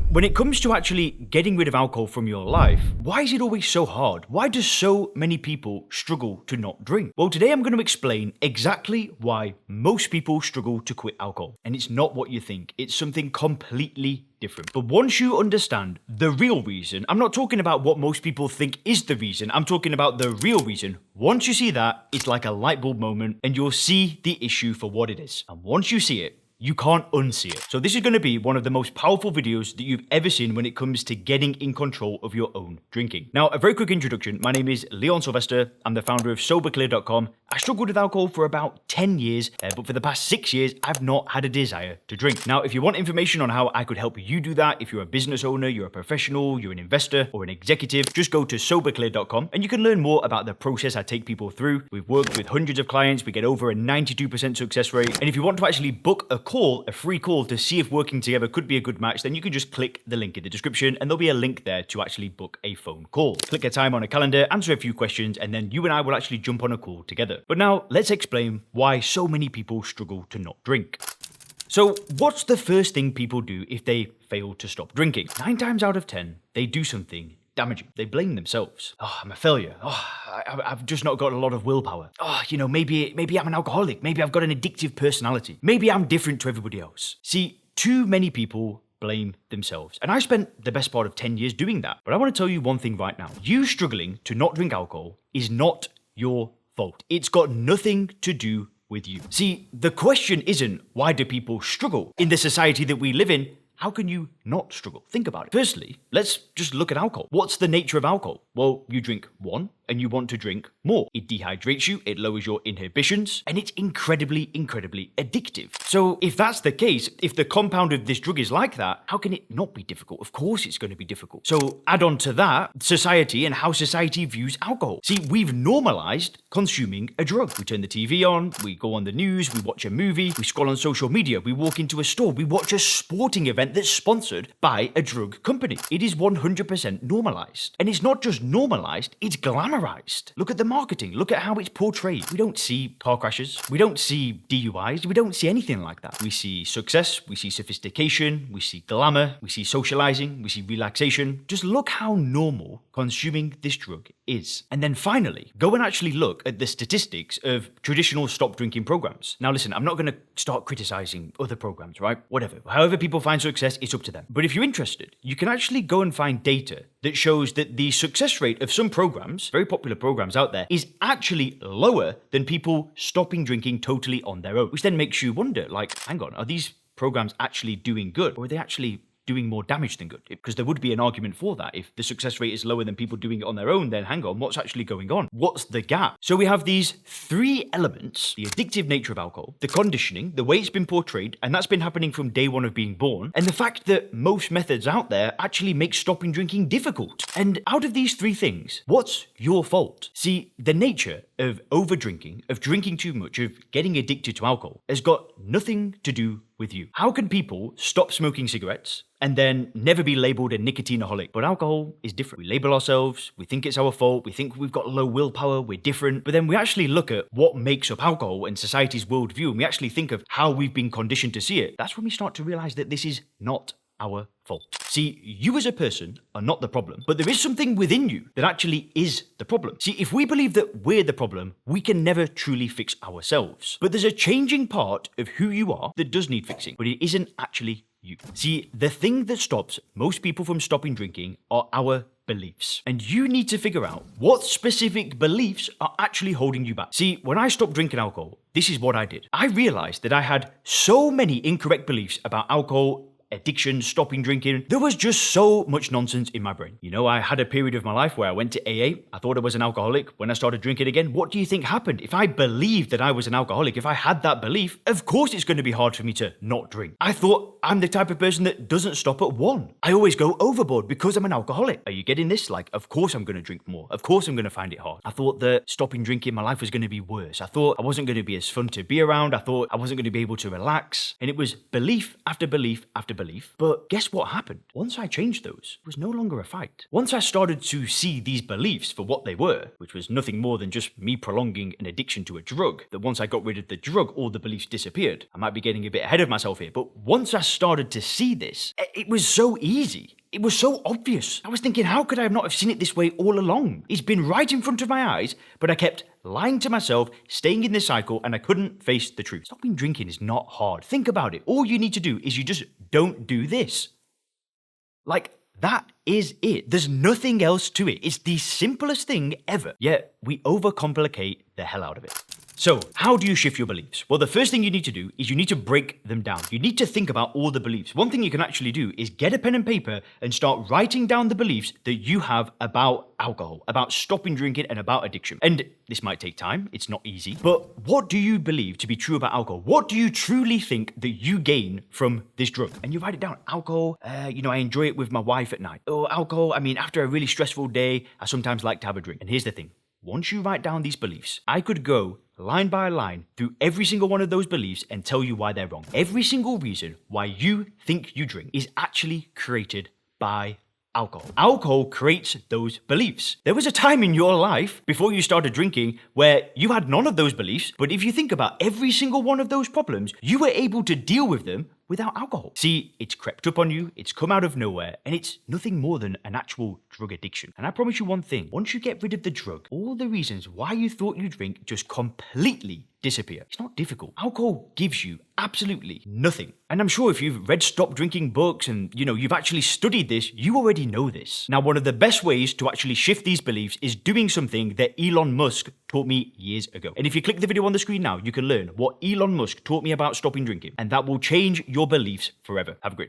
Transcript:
when it comes to actually getting rid of alcohol from your life, why is it always so hard? Why do so many people struggle to not drink? Well, today I'm going to explain exactly why most people struggle to quit alcohol. And it's not what you think. It's something completely different. But once you understand the real reason, I'm not talking about what most people think is the reason, I'm talking about the real reason. Once you see that, it's like a light bulb moment and you'll see the issue for what it is. And once you see it, you can't unsee it. So this is going to be one of the most powerful videos that you've ever seen when it comes to getting in control of your own drinking. Now, a very quick introduction. My name is Leon Sylvester. I'm the founder of SoberClear.com. I struggled with alcohol for about 10 years, but for the past 6 years, I've not had a desire to drink. Now, if you want information on how I could help you do that, if you're a business owner, you're a professional, you're an investor, or an executive, just go to SoberClear.com and you can learn more about the process I take people through. We've worked with hundreds of clients. We get over a 92% success rate. And if you want to actually book a free call to see if working together could be a good match, then you can just click the link in the description and there'll be a link there to actually book a phone call. Click a time on a calendar, answer a few questions, and then you and I will actually jump on a call together. But now let's explain why so many people struggle to not drink. So what's the first thing people do if they fail to stop drinking? 9 times out of 10, they do something damaging. They blame themselves. Oh, I'm a failure. Oh, I've just not got a lot of willpower. Oh, maybe I'm an alcoholic. Maybe I've got an addictive personality. Maybe I'm different to everybody else. See, too many people blame themselves. And I spent the best part of 10 years doing that. But I want to tell you one thing right now. You struggling to not drink alcohol is not your fault. It's got nothing to do with you. See, the question isn't why do people struggle? In the society that we live in, how can you not struggle? Think about it. Firstly, let's just look at alcohol. What's the nature of alcohol? Well, you drink one and you want to drink more. It dehydrates you, it lowers your inhibitions, and it's incredibly addictive. So if that's the case, if the compound of this drug is like that, how can it not be difficult? Of course it's going to be difficult. So add on to that, society and how society views alcohol. See, we've normalized consuming a drug. We turn the TV on, we go on the news, we watch a movie, we scroll on social media, we walk into a store, we watch a sporting event that's sponsored by a drug company. It is 100% normalized. And it's not just normalized, it's glamorized. Look at the marketing. Look at how it's portrayed. We don't see car crashes. We don't see DUIs. We don't see anything like that. We see success. We see sophistication. We see glamour. We see socializing. We see relaxation. Just look how normal consuming this drug is. And then finally, go and actually look at the statistics of traditional stop drinking programs. Now listen, I'm not going to start criticizing other programs, right? Whatever. However people find success, it's up to them. But if you're interested, you can actually go and find data that shows that the success rate of some programs, very popular programs out there, is actually lower than people stopping drinking totally on their own. Which then makes you wonder, like, hang on, are these programs actually doing good? Or are they actually doing more damage than good? Because there would be an argument for that. If the success rate is lower than people doing it on their own, then hang on, what's actually going on? What's the gap? So we have these 3 elements: the addictive nature of alcohol, the conditioning, the way it's been portrayed, and that's been happening from day one of being born, and the fact that most methods out there actually make stopping drinking difficult. And out of these 3 things, what's your fault? See, the nature of over drinking, of drinking too much, of getting addicted to alcohol, has got nothing to do with you. How can people stop smoking cigarettes and then never be labeled a nicotineaholic? But alcohol is different. We label ourselves, we think it's our fault, we think we've got low willpower, we're different, but then we actually look at what makes up alcohol in society's worldview and we actually think of how we've been conditioned to see it. That's when we start to realize that this is not our fault. See, you as a person are not the problem, but there is something within you that actually is the problem. See, if we believe that we're the problem, we can never truly fix ourselves. But there's a changing part of who you are that does need fixing, but it isn't actually you. See, the thing that stops most people from stopping drinking are our beliefs. And you need to figure out what specific beliefs are actually holding you back. See, when I stopped drinking alcohol, this is what I did. I realized that I had so many incorrect beliefs about alcohol, addiction, stopping drinking. There was just so much nonsense in my brain. You know, I had a period of my life where I went to AA. I thought I was an alcoholic. When I started drinking again, what do you think happened? If I believed that I was an alcoholic, if I had that belief, of course it's going to be hard for me to not drink. I thought I'm the type of person that doesn't stop at 1. I always go overboard because I'm an alcoholic. Are you getting this? Like, of course I'm going to drink more. Of course I'm going to find it hard. I thought that stopping drinking, my life was going to be worse. I thought I wasn't going to be as fun to be around. I thought I wasn't going to be able to relax. And it was belief after belief after belief, but guess what happened? Once I changed those, it was no longer a fight. Once I started to see these beliefs for what they were, which was nothing more than just me prolonging an addiction to a drug, that once I got rid of the drug, all the beliefs disappeared. I might be getting a bit ahead of myself here, but once I started to see this, it was so easy. It was so obvious. I was thinking, how could I not have seen it this way all along? It's been right in front of my eyes, but I kept lying to myself, staying in this cycle, and I couldn't face the truth. Stopping drinking is not hard. Think about it. All you need to do is you just don't do this. Like, that is it. There's nothing else to it. It's the simplest thing ever. Yet, we overcomplicate the hell out of it. So, how do you shift your beliefs? Well, the first thing you need to do is you need to break them down. You need to think about all the beliefs. One thing you can actually do is get a pen and paper and start writing down the beliefs that you have about alcohol, about stopping drinking, and about addiction. And this might take time. It's not easy. But what do you believe to be true about alcohol? What do you truly think that you gain from this drug? And you write it down. Alcohol, I enjoy it with my wife at night. Or alcohol, after a really stressful day, I sometimes like to have a drink. And here's the thing. Once you write down these beliefs, I could go line by line through every single one of those beliefs and tell you why they're wrong. Every single reason why you think you drink is actually created by alcohol. Alcohol creates those beliefs. There was a time in your life before you started drinking where you had none of those beliefs, but if you think about every single one of those problems, you were able to deal with them without alcohol. See, it's crept up on you, it's come out of nowhere, and it's nothing more than an actual drug addiction. And I promise you one thing, once you get rid of the drug, all the reasons why you thought you drink just completely disappear. It's not difficult. Alcohol gives you absolutely nothing. And I'm sure if you've read stop drinking books and you've actually studied this, you already know this. Now, one of the best ways to actually shift these beliefs is doing something that Elon Musk taught me years ago. And if you click the video on the screen now, you can learn what Elon Musk taught me about stopping drinking, and that will change your beliefs forever. Have a great day.